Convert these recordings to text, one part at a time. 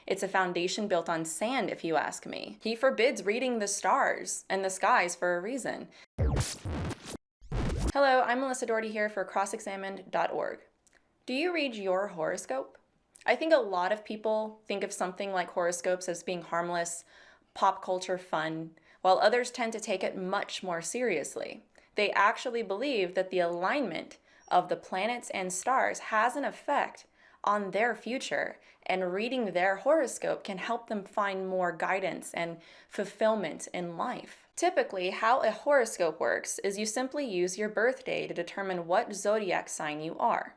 It's a foundation built on sand, if you ask me. He forbids reading the stars and the skies for a reason. Hello, I'm Melissa Doherty here for crossexamined.org. Do you read your horoscope? I think a lot of people think of something like horoscopes as being harmless, pop culture fun, while others tend to take it much more seriously. They actually believe that the alignment of the planets and stars has an effect on their future, and reading their horoscope can help them find more guidance and fulfillment in life. Typically, how a horoscope works is you simply use your birthday to determine what zodiac sign you are.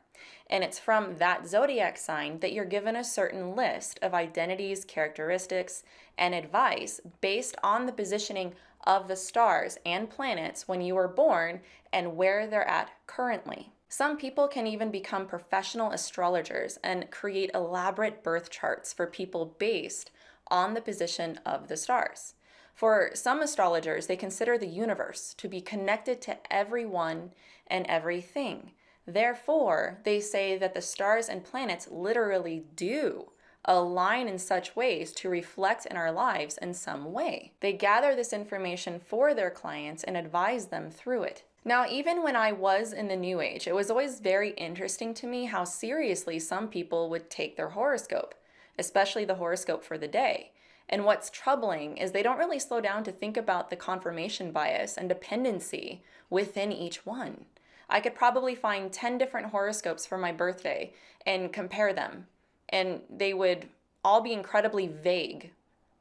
And it's from that zodiac sign that you're given a certain list of identities, characteristics, and advice based on the positioning of the stars and planets when you were born and where they're at currently. Some people can even become professional astrologers and create elaborate birth charts for people based on the position of the stars. For some astrologers, they consider the universe to be connected to everyone and everything. Therefore, they say that the stars and planets literally do align in such ways to reflect in our lives in some way. They gather this information for their clients and advise them through it. Now, even when I was in the New Age, it was always very interesting to me how seriously some people would take their horoscope, especially the horoscope for the day. And what's troubling is they don't really slow down to think about the confirmation bias and dependency within each one. I could probably find 10 different horoscopes for my birthday and compare them, and they would all be incredibly vague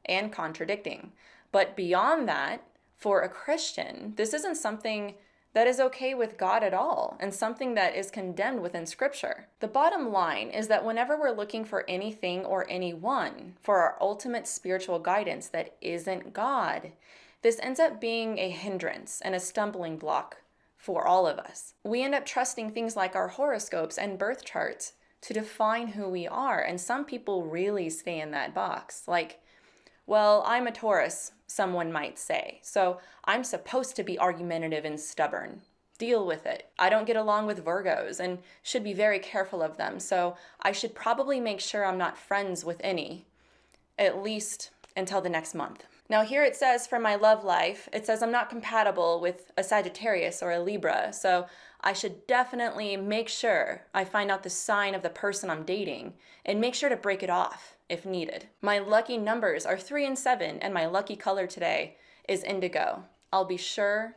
and contradicting. But beyond that, for a Christian, this isn't something that is okay with God at all, and something that is condemned within Scripture. The bottom line is that whenever we're looking for anything or anyone for our ultimate spiritual guidance that isn't God, this ends up being a hindrance and a stumbling block for all of us. We end up trusting things like our horoscopes and birth charts to define who we are, and some people really stay in that box. Like, well, I'm a Taurus, someone might say, so I'm supposed to be argumentative and stubborn. Deal with it. I don't get along with Virgos and should be very careful of them, so I should probably make sure I'm not friends with any, at least until the next month. Now here it says for my love life, it says I'm not compatible with a Sagittarius or a Libra, so I should definitely make sure I find out the sign of the person I'm dating and make sure to break it off if needed. My lucky numbers are 3 and 7, and my lucky color today is indigo. I'll be sure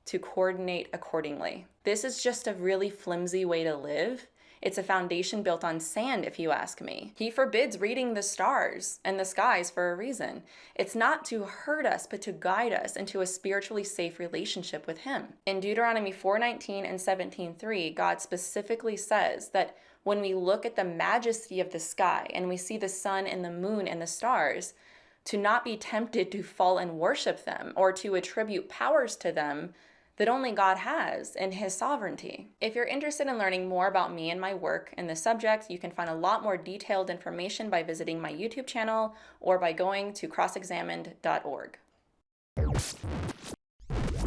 to coordinate accordingly. This is just a really flimsy way to live. It's a foundation built on sand, if you ask me. He forbids reading the stars and the skies for a reason. It's not to hurt us, but to guide us into a spiritually safe relationship with him. In Deuteronomy 4:19 and 17:3, God specifically says that when we look at the majesty of the sky and we see the sun and the moon and the stars, to not be tempted to fall and worship them or to attribute powers to them that only God has in his sovereignty. If you're interested in learning more about me and my work in this subject, you can find a lot more detailed information by visiting my YouTube channel or by going to crossexamined.org.